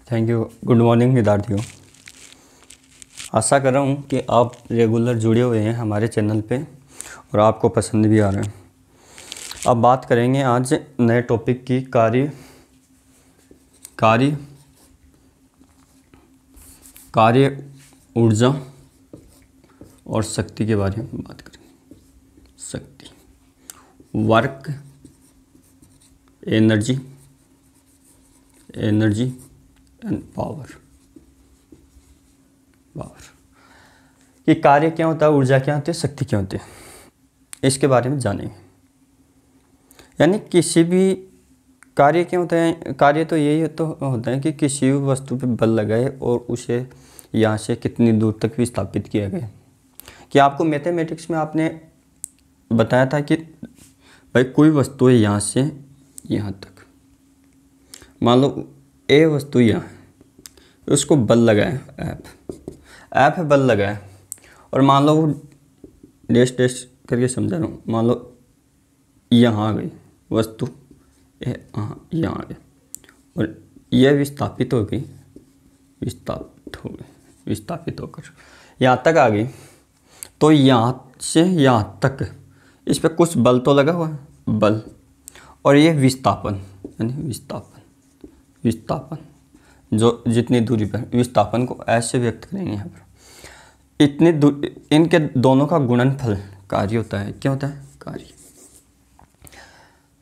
Thank you. Good morning विद्यार्थियों। आशा कर रहा हूँ कि आप रेगुलर जुड़े हुए हैं हमारे चैनल पे और आपको पसंद भी आ रहा है। अब बात करेंगे आज नए टॉपिक की कार्य ऊर्जा और शक्ति के बारे में बात करेंगे। शक्ति, वर्क, एनर्जी एंड पावर। कि कार्य क्या होता है, ऊर्जा क्या होती है, शक्ति क्या होती है, इसके बारे में जानेंगे। यानी किसी भी कार्य क्या होता है, कार्य तो यही तो होता है कि किसी भी वस्तु पे बल लगाए और उसे यहाँ से कितनी दूर तक विस्थापित किया गया। कि आपको मैथमेटिक्स में आपने बताया था कि भाई कोई वस्तु है यहाँ से यहाँ तक, मान लो ए वस्तु यहाँ है, उसको बल लगाया, एफ है, बल लगाया, और मान लो वो डैश करके समझा रहा हूँ, मान लो यहाँ आ गई वस्तु, यहाँ आ गई और यह विस्थापित हो गई, विस्थापित होकर यहाँ तक आ गई। तो यहाँ से यहाँ तक इस पर कुछ बल तो लगा हुआ है, बल, और ये विस्थापन, यानी विस्थापन जो जितनी दूरी पर, विस्थापन को ऐसे व्यक्त करेंगे यहाँ पर, इतनी दूर, इनके दोनों का गुणनफल कार्य होता है। क्या होता है?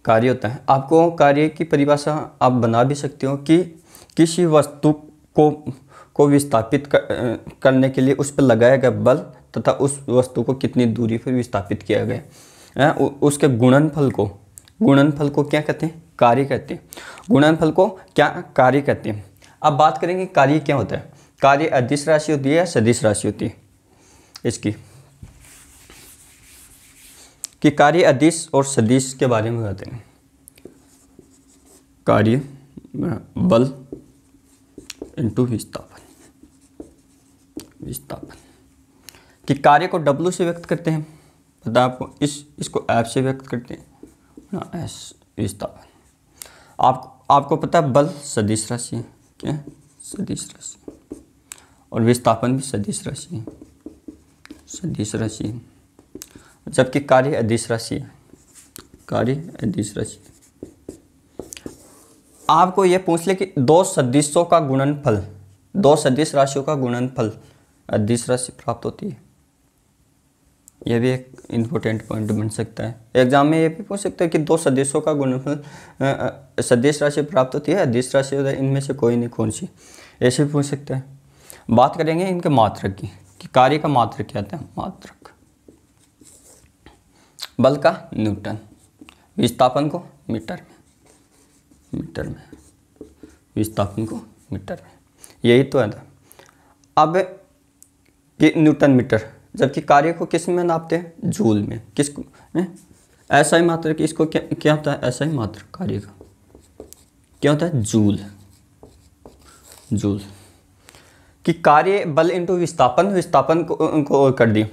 कार्य होता है। आपको कार्य की परिभाषा आप बना भी सकते हो कि किसी वस्तु को विस्थापित करने के लिए उस पर लगाया गया बल तथा उस वस्तु को कितनी दूरी पर विस्थापित किया गया, उसके गुणनफल को क्या कहते हैं? कार्य कहते हैं। गुणनफल को क्या कार्य कहते हैं। अब बात करेंगे कार्य क्या होता है। कार्य अदिश राशि होती है या सदिश राशि होती है इसकी, कि कार्य अदिश और सदिश के बारे में बताते हैं। कार्य बल इंटू विस्थापन, कि कार्य को W से व्यक्त करते हैं, पता है आपको, इसको F से व्यक्त करते हैं, एस विस्थापन। आपको पता है बल सदिश राशि है, क्या है? सदिश राशि, और विस्थापन भी सदिश राशि है, जबकि कार्य अदिश राशि है। आपको ये पूछ ले कि दो सदिश राशियों का गुणनफल अदिश राशि प्राप्त होती है। यह भी एक इम्पोर्टेंट पॉइंट बन सकता है। एग्जाम में ये भी पूछ सकता है कि दो सदिशों का गुणनफल सदिश राशि प्राप्त होती है, अदिश राशि होता है, इनमें से कोई नहीं, कौन सी, ऐसे भी पूछ सकता है। बात करेंगे इनके मात्रक की, कि कार्य का मात्रक क्या आता है। मात्रक, बल का न्यूटन, विस्थापन को मीटर में, विस्थापन को मीटर में, यही तो है। अब कि न्यूटन मीटर, जबकि कार्य को किस में नापते हैं? जूल में। किसको? ऐसा ही मात्रक, इसको क्या होता है? ऐसा ही मात्रक कार्य का क्या होता है? जूल। कि कार्य बल इंटू विस्थापन को कर दिया।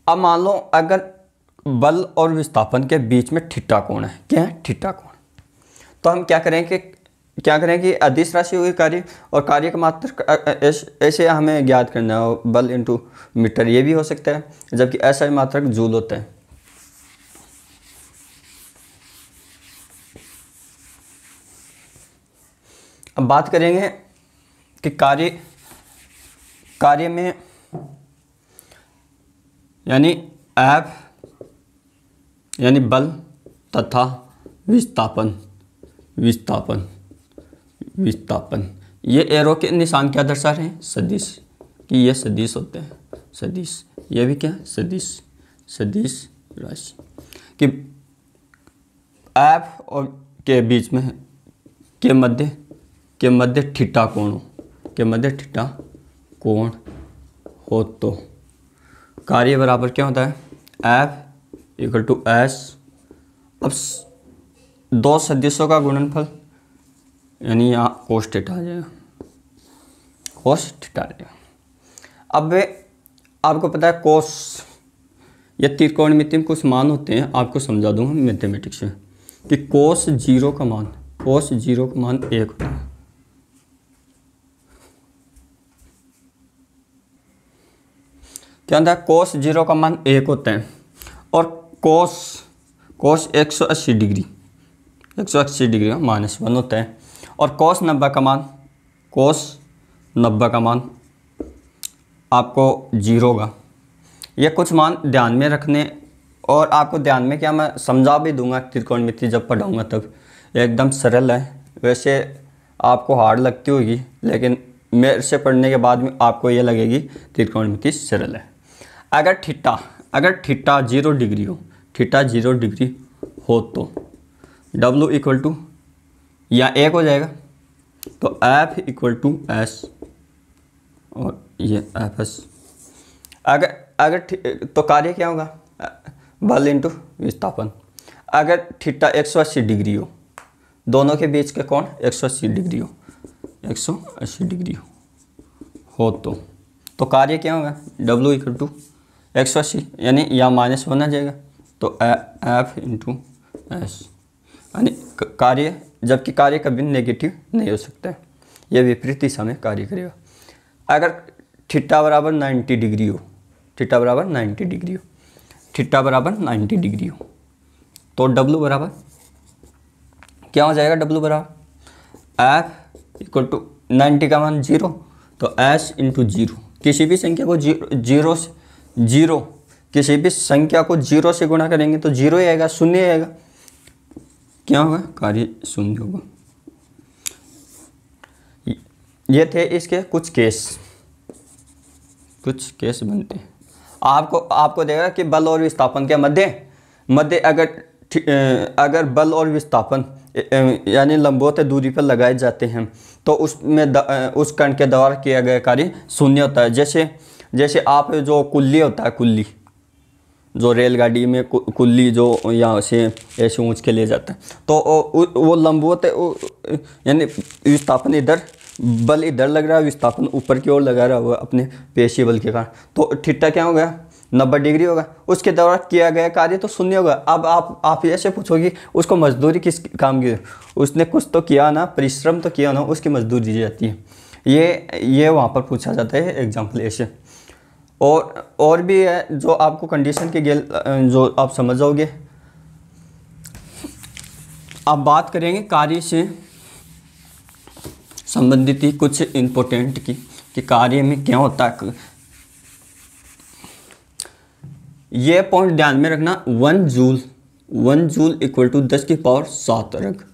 अब मान लो अगर बल और विस्थापन के बीच में थीटा कोण है, क्या है? थीटा कोण। तो हम क्या करें कि अदिश राशि हुई कार्य, और कार्य का मात्रक ऐसे हमें ज्ञात करना है, बल इंटू मीटर, ये भी हो सकता है, जबकि ऐसा ही मात्रक जूल होता है। अब बात करेंगे कि कार्य में यानी F यानी बल तथा विस्थापन, ये एरो के निशान क्या दर्शा रहे हैं? सदिश, कि ये सदिश होते हैं, सदिश, ये भी क्या है? सदिश राशि, कि F और के बीच में के मध्य थीटा कोण हो तो कार्य बराबर क्या होता है? F equal to S। अब दो सदिशों का गुणनफल, यानी यहाँ कोस थीटा आ जाएगा, अब आपको पता है कोस, ये त्रिकोणमिति में कुछ मान होते हैं, आपको समझा दूंगा मैथमेटिक्स में, कि कोस जीरो का मान 1 होता है। क्या होता है, कोस 0 का मान 1 होता है और कोस 180 डिग्री -1 होता है और कोस 90 का मान आपको 0 होगा। ये कुछ मान ध्यान में रखने, और आपको ध्यान में क्या मैं समझा भी दूंगा त्रिकोणमिति जब पढ़ाऊंगा तब। एकदम सरल है, वैसे आपको हार्ड लगती होगी लेकिन मेरे से पढ़ने के बाद में आपको ये लगेगी त्रिकोणमिति सरल है। अगर थीटा 0 डिग्री हो तो W इक्वल टू या 1 हो जाएगा, तो F इक्वल टू एस और ये Fs। अगर तो कार्य क्या होगा, बल इंटू विस्थापन। अगर थीटा 180 डिग्री हो, दोनों के बीच का कोण 180 डिग्री हो तो कार्य क्या होगा, W इक्वल टू 180 यानी या -1 आ जाएगा, तो F इंटू एस। यानी कार्य, जबकि कार्य कभी नेगेटिव नहीं हो सकता है, यह विपरीत दिशा में कार्य करेगा। अगर थीटा बराबर 90 डिग्री हो, थीटा बराबर 90 डिग्री हो तो W बराबर क्या हो जाएगा, W बराबर F इक्वल टू 90 का मान 0 तो S इंटू 0। किसी भी संख्या को किसी भी संख्या को 0 से गुणा करेंगे तो 0 ही आएगा, 0 आएगा, क्या होगा, कार्य 0 होगा। ये थे इसके कुछ केस बनते हैं। आपको देगा कि बल और विस्थापन के मध्य अगर बल और विस्थापन यानी लंबवत दूरी पर लगाए जाते हैं तो उसमें उस कण के द्वारा किया गया कार्य 0 होता है। जैसे आप जो कुल्ली होता है, कुल्ली जो रेलगाड़ी में कुल्ली जो यहाँ से ऐसे ऊँच के ले जाता है, तो वो लंबवत यानी विस्थापन इधर, बल इधर लग रहा है, विस्थापन ऊपर की ओर लगा रहा हुआ अपने पेशी बल के कारण, तो थीटा क्या होगा, 90 डिग्री होगा। उसके द्वारा किया गया कार्य तो 0 होगा। अब आप ऐसे पूछोगे उसको मजदूरी किस काम की, उसने कुछ तो किया ना, परिश्रम तो किया ना, उसकी मजदूरी दी जाती है। ये वहाँ पर पूछा जाता है एग्जाम्पल ऐसे। और भी है जो आपको कंडीशन के जो आप समझ जाओगे। अब बात करेंगे कार्य से संबंधित ही कुछ इम्पोर्टेंट की कि कार्य में क्या होता है। ये पॉइंट ध्यान में रखना, 1 जूल इक्वल टू 10⁷ अर्ग।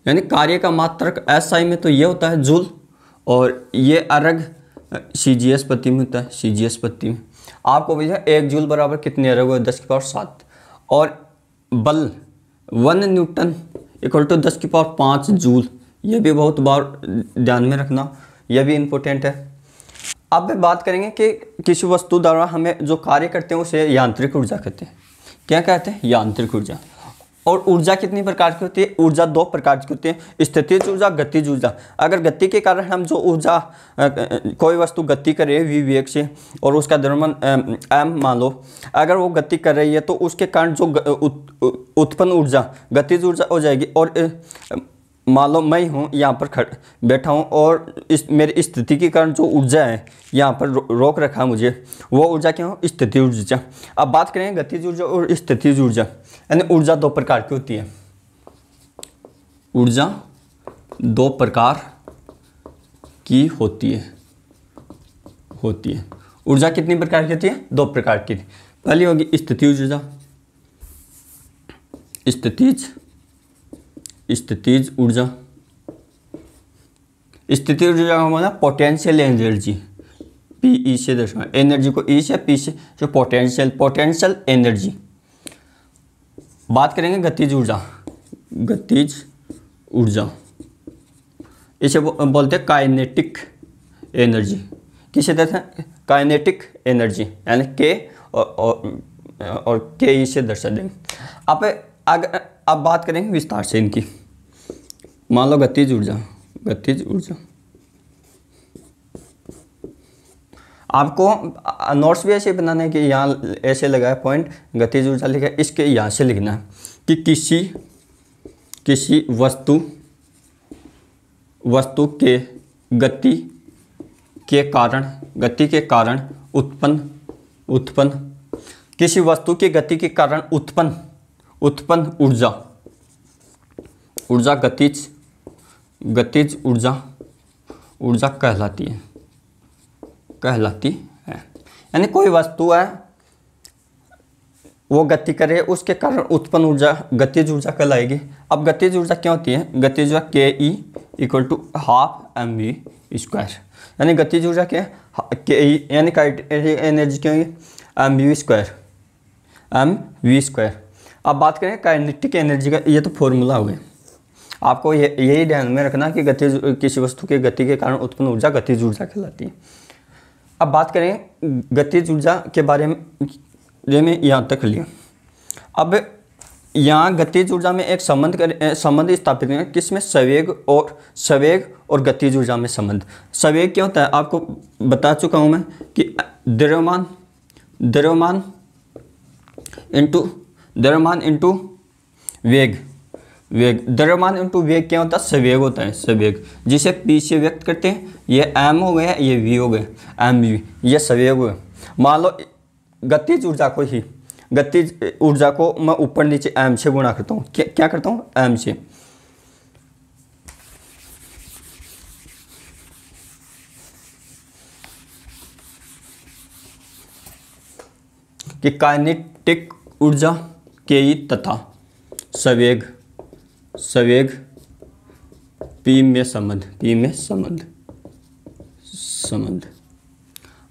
यानी कार्य का मात्रक SI में तो ये होता है जूल, और ये अर्ग CGS पत्ती में होता है, CGS पत्ती में। आपको भैया 1 जूल बराबर कितने अर्ग हुए, 10⁷। और बल 1 न्यूटन इक्वल टू 10⁵ जूल, ये भी बहुत बार ध्यान में रखना, यह भी इम्पोर्टेंट है। अब बात करेंगे कि किसी वस्तु द्वारा हमें जो कार्य करते हैं उसे यांत्रिक ऊर्जा कहते हैं। क्या कहते हैं, यांत्रिक ऊर्जा। और ऊर्जा कितनी प्रकार की होती है, ऊर्जा 2 प्रकार की होती है, स्थितिज ऊर्जा, गतिज ऊर्जा। अगर गति के कारण हम जो ऊर्जा, कोई वस्तु गति कर रही है v वेग से और उसका द्रव्यमान m मान लो, अगर वो गति कर रही है तो उसके कारण जो उत्पन्न ऊर्जा गतिज ऊर्जा हो जाएगी। और मान लो मैं हूँ यहाँ पर बैठा हूँ और मेरी स्थिति के कारण जो ऊर्जा है यहाँ पर रोक रखा है मुझे, वो ऊर्जा क्या हो, स्थितिज ऊर्जा। अब बात करेंगे गतिज ऊर्जा और स्थितिज ऊर्जा। यानी ऊर्जा 2 प्रकार की होती है, ऊर्जा 2 प्रकार की होती है। ऊर्जा कितनी प्रकार की होती है, 2 प्रकार की। पहली होगी स्थितिज ऊर्जा, स्थितिज ऊर्जा। स्थितिज ऊर्जा का मतलब पोटेंशियल एनर्जी, PE से दर्शाएं, एनर्जी को E से, P से, जो पोटेंशियल एनर्जी। बात करेंगे गतिज ऊर्जा, इसे बोलते हैं काइनेटिक एनर्जी। किसे देते हैं, काइनेटिक एनर्जी, यानी K और KE से दर्शा देंगे। अब बात करेंगे विस्तार से इनकी। मान लो गतिज ऊर्जा। आपको नोट्स भी ऐसे बनाना है कि यहाँ ऐसे लगा है पॉइंट, गतिज ऊर्जा लिखा है, इसके यहाँ से लिखना है कि किसी वस्तु के गति के कारण उत्पन्न किसी वस्तु की गति के कारण उत्पन्न ऊर्जा गतिज ऊर्जा कहलाती है। यानी कोई वस्तु है वो गति करे, उसके कारण उत्पन्न ऊर्जा गतिज ऊर्जा कहलाएगी। अब गतिज ऊर्जा क्या होती है? गतिज ऊर्जा KE = ½ mv²। यानी गतिज ऊर्जा क्या है? KE यानी काइनेटिक एनर्जी क्या होगी? mv²। अब बात करें काइनेटिक एनर्जी का, ये तो फॉर्मूला हो गया। आपको यही ध्यान में रखना कि किसी वस्तु के गति के कारण उत्पन्न ऊर्जा गतिज ऊर्जा कहलाती है। अब बात करें गतिज ऊर्जा के बारे में, यहाँ तक लिया। अब यहाँ गतिज ऊर्जा में एक संबंध स्थापित करें, किसमें? संवेग और गतिज ऊर्जा में संबंध। संवेग क्या होता है? आपको बता चुका हूँ मैं कि द्रव्यमान इंटू वेग। द्रव्यमान इंटू वेग क्या होता है? संवेग होता है। संवेग जिसे P से व्यक्त करते हैं, ये m हो गया, ये v हो गया, mv, ये संवेग हो गया। मान लो गतिज ऊर्जा को मैं ऊपर नीचे m से गुणा करता हूँ। क्या करता हूँ? m से। कि काइनेटिक ऊर्जा KE तथा संवेग P में संबंध।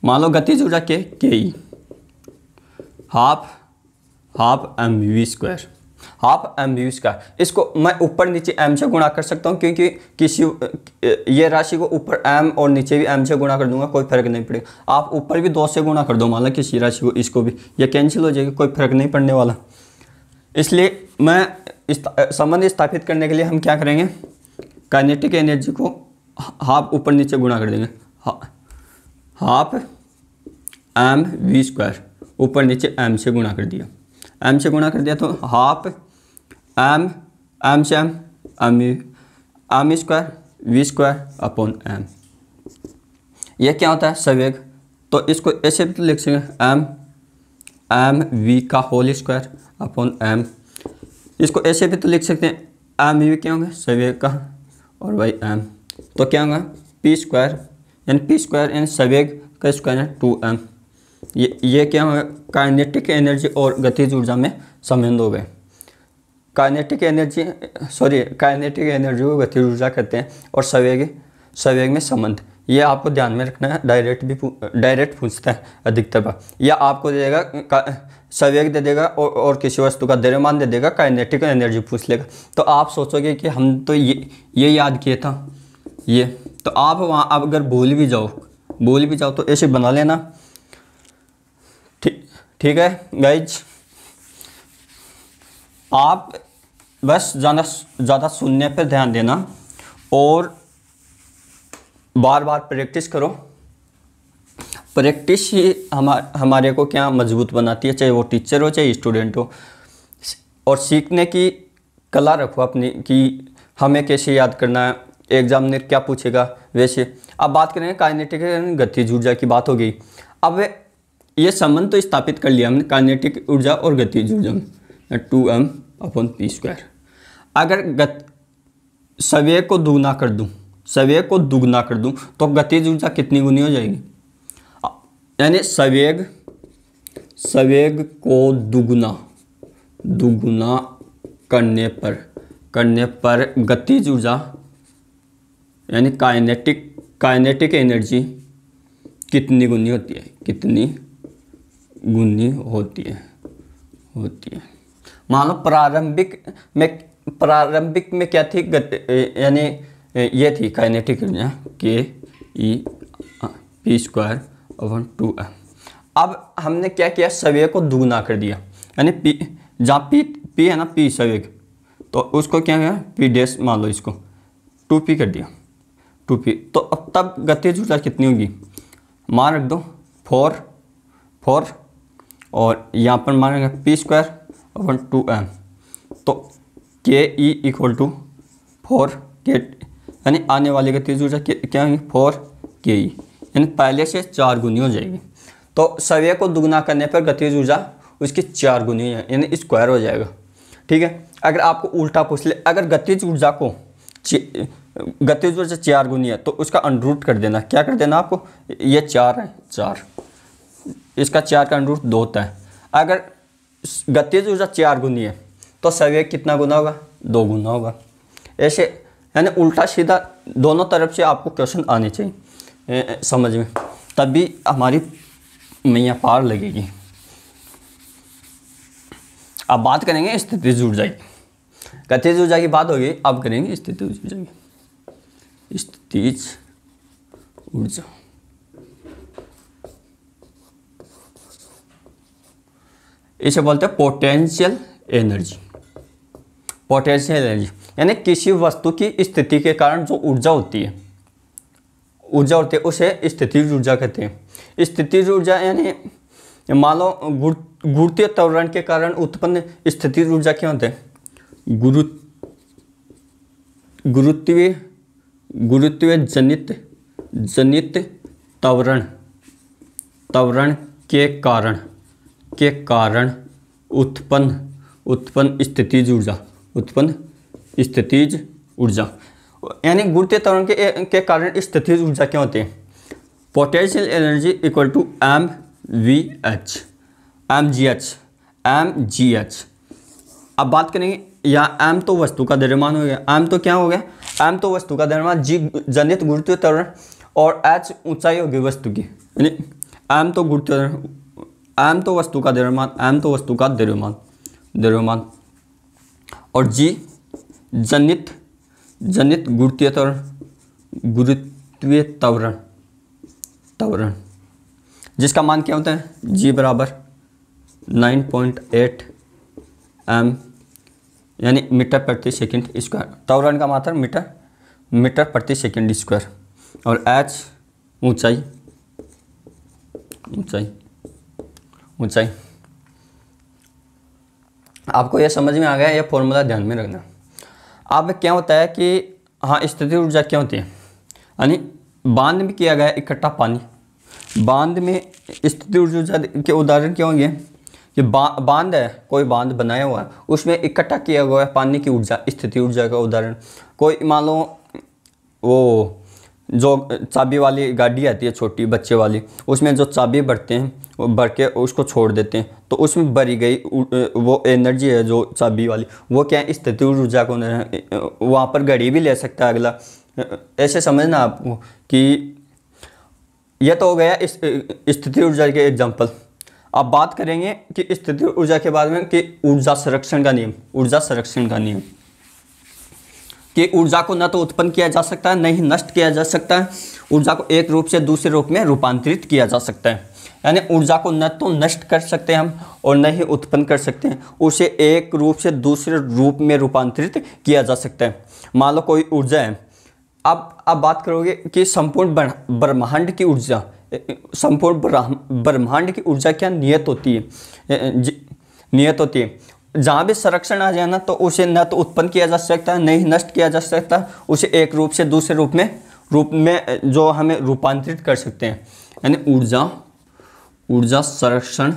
मान लो गतिज ऊर्जा KE ½ mv²। इसको मैं ऊपर नीचे m से गुणा कर सकता हूँ, क्योंकि ये राशि को ऊपर m और नीचे भी m से गुणा कर दूंगा, कोई फर्क नहीं पड़ेगा। आप ऊपर भी 2 से गुणा कर दो, मान लो किसी राशि को, इसको भी, ये कैंसिल हो जाएगी, कोई फर्क नहीं पड़ने वाला। इसलिए मैं संबंध स्थापित करने के लिए हम क्या करेंगे? काइनेटिक एनर्जी को हाफ ऊपर नीचे गुणा कर देंगे, ½ mv², ऊपर नीचे m से गुणा कर दिया, तो ½ m से m²v²/m। ये क्या होता है? संवेग। तो इसको ऐसे भी तो लिख सकते mv²/m। इसको ऐसे भी तो लिख सकते हैं mv क्या होंगे? संवेग का, और भाई m, तो क्या होगा? p² यानी संवेग का स्क्वायर है 2m। ये क्या होगा? काइनेटिक एनर्जी और गतिज ऊर्जा में संबंध हो गए। काइनेटिक एनर्जी को गतिज ऊर्जा कहते हैं, और संवेग में संबंध। ये आपको ध्यान में रखना है। डायरेक्ट पूछता है अधिकतर बार, या आपको दे देगा संवेग दे देगा और किसी वस्तु का द्रव्यमान दे देगा, काइनेटिक एनर्जी पूछ लेगा। तो आप सोचोगे कि हम तो ये याद किए था ये, तो आप वहाँ अगर भूल भी जाओ तो ऐसे बना लेना। ठीक है गाइज, आप बस ज़्यादा सुनने पर ध्यान देना और बार बार प्रैक्टिस करो। प्रैक्टिस ही हमारे को क्या मजबूत बनाती है, चाहे वो टीचर हो चाहे स्टूडेंट हो। और सीखने की कला रखो अपनी कि हमें कैसे याद करना है, एग्जामिनर क्या पूछेगा वैसे। अब बात करें काइनेटिक गतिज ऊर्जा की बात हो गई। अब ये संबंध तो स्थापित कर लिया हमने काइनेटिक ऊर्जा और गतिज ऊर्जा में, 2m/p²। अगर संवेग को दुगना कर दूं तो गतिज ऊर्जा कितनी गुनी हो जाएगी? यानी संवेग को दुगुना करने पर गतिज ऊर्जा यानी काइनेटिक एनर्जी कितनी गुनी होती है? मान लो प्रारंभिक में क्या थी? यानी ये थी काइनेटिक एनर्जी KE p²/2m। अब हमने क्या किया? संवेग को दुगुना कर दिया, यानी जहाँ p है ना, p संवेग, तो उसको क्या किया? p' मान लो, इसको 2p कर दिया, 2p। तो अब तब गतिज ऊर्जा कितनी होगी? मान रख दो 4 और यहाँ पर मानेंगे p²/2m। तो KE = 4 यानी आने वाली गतिज ऊर्जा क्या होगी? 4 KE, यानी पहले से 4 गुनी हो जाएगी। तो सव्य को दुगना करने पर गतिज ऊर्जा उसकी 4 गुनी है, यानी स्क्वायर हो जाएगा। ठीक है, अगर आपको उल्टा पूछ ले, अगर गतिज ऊर्जा 4 गुनी है तो उसका अंडरूट कर देना। क्या कर देना आपको, ये 4 है, 4, इसका 4 का अंडरूट 2 होता है। अगर गतिज ऊर्जा 4 गुनी है तो सव्य कितना गुना होगा, 2 गुना होगा। ऐसे यानी उल्टा सीधा दोनों तरफ से आपको क्वेश्चन आने चाहिए समझ में, तभी हमारी मैया पार लगेगी। अब बात करेंगे स्थितिज ऊर्जा की, गतिज ऊर्जा की बात होगी, अब करेंगे स्थितिज ऊर्जा की। स्थितिज ऊर्जा इसे बोलते हैं पोटेंशियल एनर्जी। पोटेंशियल एनर्जी यानी किसी वस्तु की स्थिति के कारण जो ऊर्जा होती है उसे स्थितिज ऊर्जा कहते हैं। स्थितिज ऊर्जा यानी मान लो गुरुत्वीय त्वरण के कारण उत्पन्न स्थितिज ऊर्जा क्या होते हैं, गुरुत्वीय जनित त्वरण के कारण उत्पन्न स्थितिज ऊर्जा यानी गुरुत्वीय त्वरण के कारण स्थितिज ऊर्जा क्या होती है। Potential energy equal to mgh। अब बात करेंगे, यहाँ m तो वस्तु का द्रव्यमान हो गया, m तो क्या हो गया, m तो वस्तु का द्रव्यमान, g जनित गुरुत्वीय त्वरण और h ऊंचाई होगी वस्तु की, यानी m तो गुरुत्वीय, m तो वस्तु का द्रव्यमान और g जनित गुरुत्वीय त्वरण जिसका मान क्या होता है, g बराबर 9.8 m यानी मीटर प्रति सेकंड स्क्वायर। त्वरण का मात्रा मीटर प्रति सेकंड स्क्वायर और h ऊंचाई। आपको यह समझ में आ गया, यह फॉर्मूला ध्यान में रखना। अब क्या होता है कि हाँ, स्थितिज ऊर्जा क्या होती है, यानी बांध में किया गया इकट्ठा पानी, बांध में स्थितिज ऊर्जा के उदाहरण क्या होंगे कि बांध है, कोई बांध बनाया हुआ है, उसमें इकट्ठा किया हुआ है पानी की ऊर्जा, स्थितिज ऊर्जा का उदाहरण। कोई मान लो वो जो चाबी वाली गाड़ी आती है छोटी बच्चे वाली, उसमें जो चाबी भरते हैं वो भर के उसको छोड़ देते हैं, तो उसमें भरी गई वो एनर्जी है जो चाबी वाली, वो क्या है, स्थितिज ऊर्जा को वहाँ पर घड़ी भी ले सकता है अगला। ऐसे समझना आपको कि यह तो हो गया स्थितिज ऊर्जा के एग्जाम्पल। अब बात करेंगे कि स्थितिज ऊर्जा के बारे में कि ऊर्जा संरक्षण का नियम कि ऊर्जा को न तो उत्पन्न किया जा सकता है, न ही नष्ट किया जा सकता है। ऊर्जा को एक रूप से दूसरे रूप में रूपांतरित किया जा सकता है, यानी ऊर्जा को न तो नष्ट कर सकते हैं हम और न ही उत्पन्न कर सकते हैं, उसे एक रूप से दूसरे रूप में रूपांतरित किया जा सकता है। मान लो कोई ऊर्जा है, अब बात करोगे कि संपूर्ण ब्रह्मांड की ऊर्जा, संपूर्ण ब्रह्मांड की ऊर्जा क्या नियत होती है। जहाँ भी संरक्षण आ जाए ना, तो उसे न तो उत्पन्न किया जा सकता है, न ही नष्ट किया जा सकता, उसे एक रूप से दूसरे रूप में जो हमें रूपांतरित कर सकते हैं, यानी ऊर्जा संरक्षण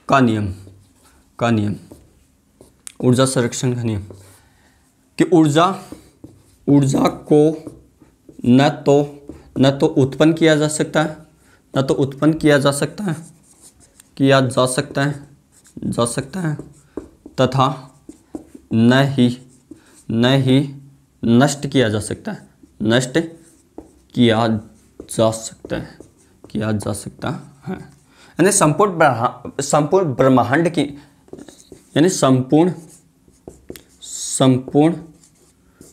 का नियम ऊर्जा संरक्षण का नियम कि ऊर्जा को न तो उत्पन्न किया जा सकता है, तथा न ही नष्ट किया जा सकता है। यानी संपूर्ण ब्रह्मांड की, यानी संपूर्ण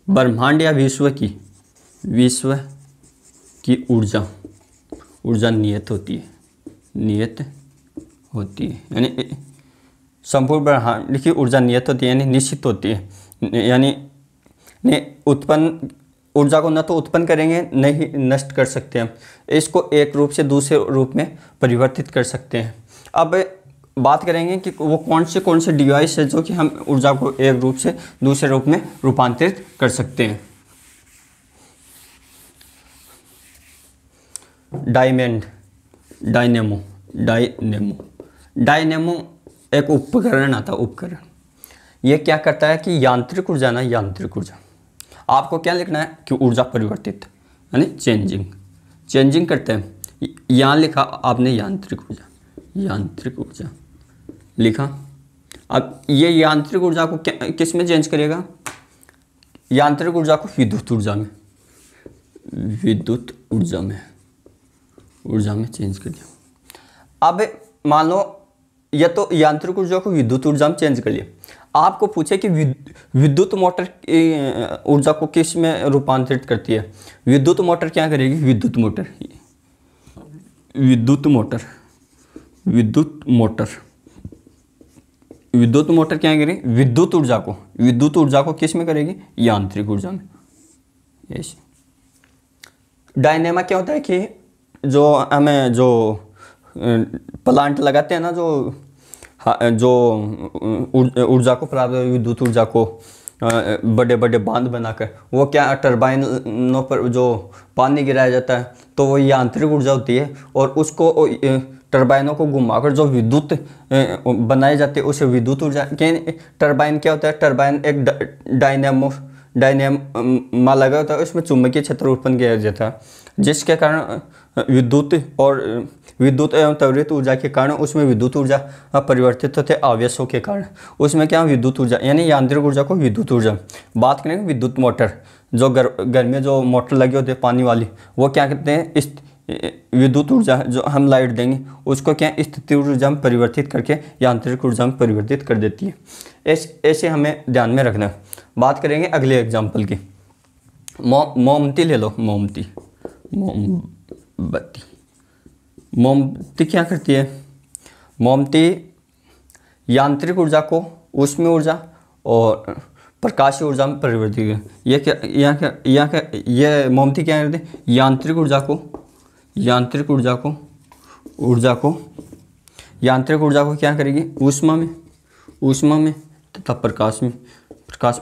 ब्रह्मांड या विश्व की ऊर्जा नियत होती है, यानी संपूर्ण ब्रह्मांड की ऊर्जा नियत होती है, यानी निश्चित होती है, यानी उत्पन्न ऊर्जा को न तो उत्पन्न करेंगे न ही नष्ट कर सकते हैं, इसको एक रूप से दूसरे रूप में परिवर्तित कर सकते हैं। अब बात करेंगे कि वो कौन से डिवाइस है जो कि हम ऊर्जा को एक रूप से दूसरे रूप में रूपांतरित कर सकते हैं। डायनेमो डायनेमो डायनेमो एक उपकरण आता है, उपकरण। ये क्या करता है कि यांत्रिक ऊर्जा ना, यांत्रिक ऊर्जा, आपको क्या लिखना है कि ऊर्जा परिवर्तित यानी चेंजिंग, चेंजिंग करते हैं। यहाँ लिखा आपने यांत्रिक ऊर्जा, यांत्रिक ऊर्जा लिखा। अब ये यांत्रिक ऊर्जा को किस में चेंज करेगा? यांत्रिक ऊर्जा को विद्युत ऊर्जा में, विद्युत ऊर्जा में चेंज कर दिया। अब मान लो या तो यांत्रिक ऊर्जा को विद्युत ऊर्जा में चेंज कर लिया। आपको पूछे कि विद्युत मोटर ऊर्जा को किस में रूपांतरित करती है? विद्युत मोटर क्या करेगी? विद्युत मोटर क्या करेगी? विद्युत ऊर्जा को किस में करेगी? यांत्रिक ऊर्जा में। यस। डायनेमा क्या होता है कि जो हमें जो प्लांट लगाते हैं ना, जो ऊर्जा को प्राप्त, विद्युत ऊर्जा को बड़े बड़े बांध बनाकर, वो क्या टरबाइनों पर जो पानी गिराया जाता है तो वो यांत्रिक ऊर्जा होती है, और उसको टरबाइनों को घुमाकर जो विद्युत बनाई जाती है उसे विद्युत ऊर्जा। टरबाइन क्या होता है? टरबाइन एक डायनेमा लगा होता है, उसमें चुंबकीय क्षेत्र उत्पन्न किया जाता है, जिसके कारण विद्युत एवं त्वरित ऊर्जा के कारण उसमें विद्युत ऊर्जा परिवर्तित होते आवेशों के कारण। उसमें क्या विद्युत ऊर्जा यानी यांत्रिक ऊर्जा को विद्युत ऊर्जा। बात करेंगे विद्युत मोटर, जो घर में जो मोटर लगे होते हैं पानी वाली, वो क्या कहते हैं? इस विद्युत ऊर्जा जो हम लाइट देंगे उसको क्या स्थितिज ऊर्जा में परिवर्तित करके यांत्रिक ऊर्जा में परिवर्तित कर देती है। ऐसे हमें ध्यान में रखना है। बात करेंगे अगले एग्जाम्पल की। मोमबत्ती ले लो, मोमबत्ती क्या करती है? मोमबत्ती यांत्रिक ऊर्जा को ऊष्मीय ऊर्जा और प्रकाशीय ऊर्जा में परिवर्तित है। ये क्या ये मोमबत्ती क्या करती है? यांत्रिक ऊर्जा को क्या करेगी? ऊष्मा में तथा प्रकाश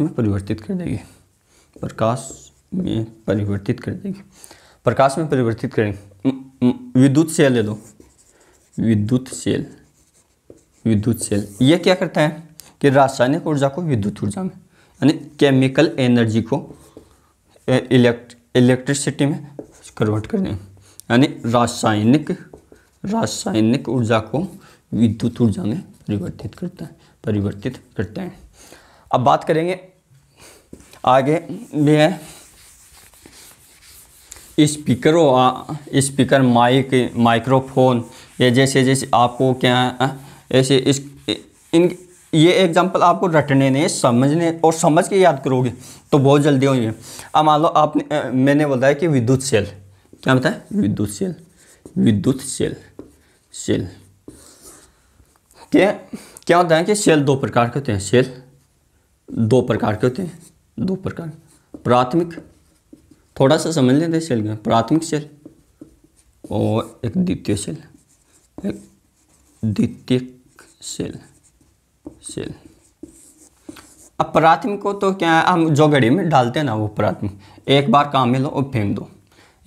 में परिवर्तित कर देगी। प्रकाश में परिवर्तित करेंगे। विद्युत सेल ले लो, विद्युत सेल ये क्या करता है कि रासायनिक ऊर्जा को विद्युत ऊर्जा में यानी केमिकल एनर्जी को इलेक्ट्रिसिटी में कन्वर्ट कर देंगे, यानी रासायनिक ऊर्जा को विद्युत ऊर्जा में परिवर्तित करता है। अब बात करेंगे आगे भी है स्पीकर, माइक्रोफोन, ये जैसे आपको क्या ऐसे ये एग्जांपल आपको रटने नहीं, समझने और समझ के याद करोगे तो बहुत जल्दी होगी। अब मान लो मैंने बताया कि विद्युत सेल, क्या बताया? विद्युत सेल क्या होता है कि सेल दो प्रकार के होते हैं। प्राथमिक, थोड़ा सा समझ लेते हैं सेल का। प्राथमिक सेल और एक द्वितीय सेल। अब प्राथमिक को तो क्या है, हम जो घड़ी में डालते हैं ना वो प्राथमिक, एक बार काम में लो और फेंक दो,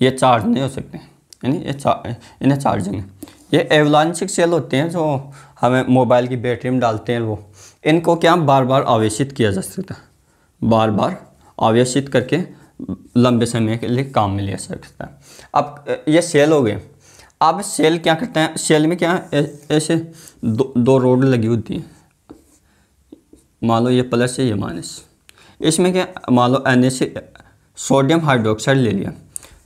ये चार्ज नहीं हो सकते, यानी इन्हें चार्जिंग है। ये एवलांशिक सेल होते हैं जो हमें मोबाइल की बैटरी में डालते हैं, वो इनको क्या बार बार आवेशित किया जा सकता है, बार आवेशित करके लंबे समय के लिए काम में लिया जा सकता है। अब ये सेल हो गए। अब सेल क्या करते हैं? सेल में क्या ऐसे दो रोड लगी होती हैं, मान लो ये प्लस है ये माइनस। इसमें क्या मान लो Na से सोडियम हाइड्रोक्साइड ले लिया,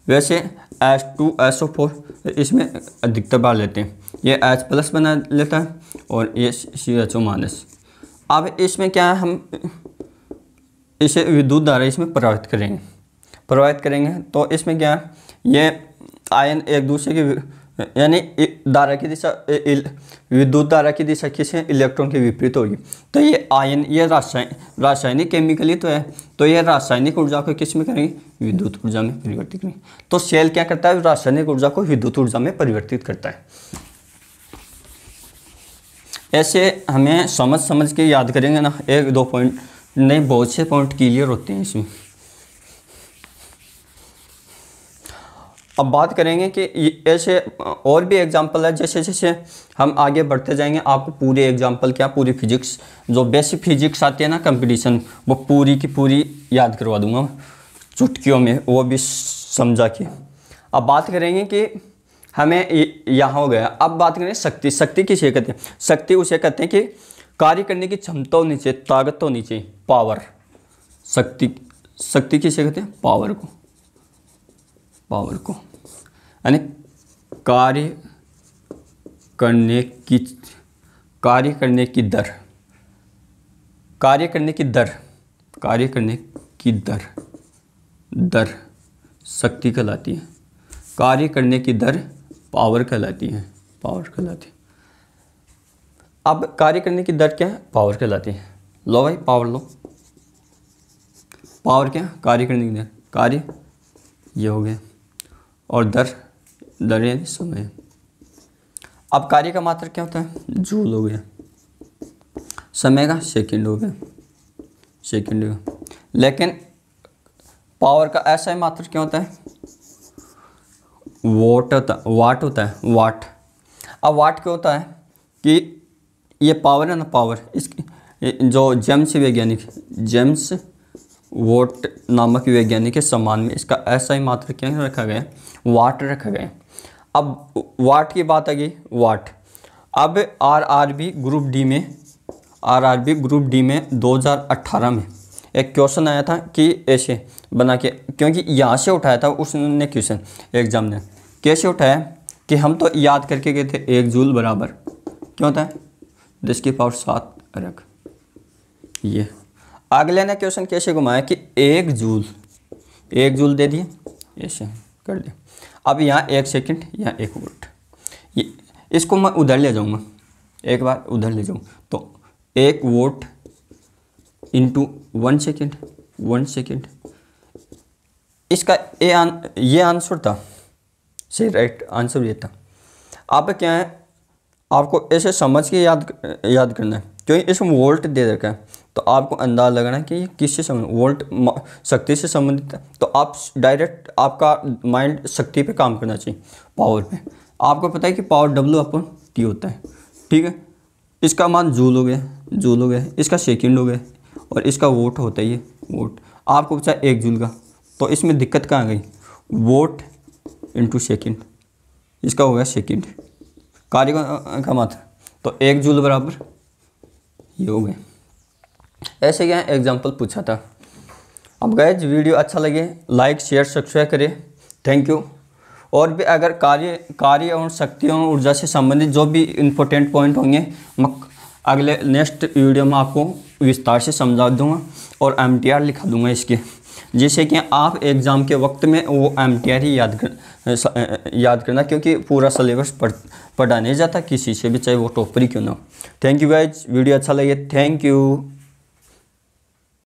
वैसे H2SO4 इसमें अधिकतर बार लेते हैं, ये H+ बना लेता है और ये CHO-। अब इसमें क्या है, हम इसे विद्युत धारा इसमें प्रवाहित करेंगे तो इसमें क्या है, ये आयन एक दूसरे के यानी धारा की दिशा, विद्युत धारा की दिशा किसे? इलेक्ट्रॉन के विपरीत होगी। तो ये आयन, ये रासायनिक केमिकली तो है, तो ये रासायनिक ऊर्जा को किस में करेंगे? विद्युत ऊर्जा में परिवर्तित करेंगे। तो सेल क्या करता है? रासायनिक ऊर्जा को विद्युत ऊर्जा में परिवर्तित करता है। ऐसे हमें समझ के याद करेंगे ना, 1-2 पॉइंट नहीं, बहुत से पॉइंट क्लियर होते हैं इसमें। अब बात करेंगे कि ऐसे और भी एग्जांपल है। जैसे जैसे हम आगे बढ़ते जाएंगे आपको पूरे एग्जांपल क्या, पूरी फिजिक्स जो बेसिक फिजिक्स आती है ना कंपटीशन, वो पूरी की पूरी याद करवा दूंगा चुटकियों में, वो भी समझा के। अब बात करेंगे कि हमें यहाँ हो गया। अब बात करें शक्ति। शक्ति किसे कहते हैं? शक्ति उसे कहते हैं कि कार्य करने की क्षमता होनी चाहिए, ताकत होनी चाहिए, पावर। शक्ति, शक्ति किसे कहते हैं? पावर को। पावर को यानी कार्य करने की दर, कार्य करने की दर, कार्य करने की दर, दर शक्ति कहलाती है। कार्य करने की दर पावर कहलाती है, पावर कहलाती है। अब कार्य करने की दर क्या है? पावर कहलाती है। लो भाई पावर लो। पावर क्या? कार्य करने की दर, कार्य ये हो गया, और दर, दर यानी समय। अब कार्य का मात्रक क्या होता है? जूल हो गया। समय का सेकंड हो गया, सेकंड हो गया। लेकिन पावर का ऐसा ही मात्रक क्या होता है? वाट होता है, वाट। अब वाट क्या होता है कि ये पावर है ना, पावर, इसकी जो जेम्स वैज्ञानिक, जेम्स वाट नामक वैज्ञानिक के सम्मान में इसका ऐसा ही मात्रक क्या रखा गया? वाट रखा गया। अब वाट की बात आ गई, वाट। अब आरआरबी ग्रुप डी में, आरआरबी ग्रुप डी में 2018 में एक क्वेश्चन आया था कि ऐसे बना के, क्योंकि यहाँ से उठाया था उसने क्वेश्चन एग्जाम ने। कैसे उठाया कि हम तो याद करके गए थे 1 जूल बराबर क्या होता है? 10 की पावर 7 अर्ग। ये अगले ने क्वेश्चन कैसे घुमाया कि 1 जूल दे दिए, ऐसे कर दिया। अब यहाँ 1 सेकंड, यहाँ 1 वोल्ट। ये इसको मैं उधर ले जाऊँगा, एक बार उधर ले जाऊँ तो 1 वोल्ट इंटू 1 सेकेंड, 1 सेकेंड। इसका ये आंसर था, सही राइट आंसर ये था। आप क्या है, आपको ऐसे समझ के याद करना है, क्योंकि इसमें वोल्ट दे रखा है तो आपको अंदाज़ लगाना है कि ये किससे संबंधित, वोल्ट शक्ति से संबंधित है। तो आप डायरेक्ट आपका माइंड शक्ति पे काम करना चाहिए, पावर पे। आपको पता है कि पावर W/T होता है, ठीक है। इसका मान जूल हो गया, जूल हो गया, इसका सेकंड हो गया, और इसका वोट होता है ये वोट। आपको पूछा 1 जूल का, तो इसमें दिक्कत कहाँ गई? वोट इंटू सेकेंड, इसका हो गया सेकेंड। कार्य का मात्रा, तो 1 जूल बराबर ये हो गया। ऐसे क्या एग्जाम्पल पूछा था। अब गाइस वीडियो अच्छा लगे लाइक शेयर सब्सक्राइब करें, थैंक यू। और भी अगर कार्य और शक्तियों और ऊर्जा से संबंधित जो भी इम्पोर्टेंट पॉइंट होंगे मैं अगले नेक्स्ट वीडियो में आपको विस्तार से समझा दूंगा और MTR लिखा दूंगा इसके, जिससे कि आप एग्ज़ाम के वक्त में वो MTR ही याद करना, क्योंकि पूरा सिलेबस पढ़ा नहीं जाता किसी से भी, चाहे वो टॉपर ही क्यों ना हो। थैंक यू गाइज, वीडियो अच्छा लगे, थैंक यू।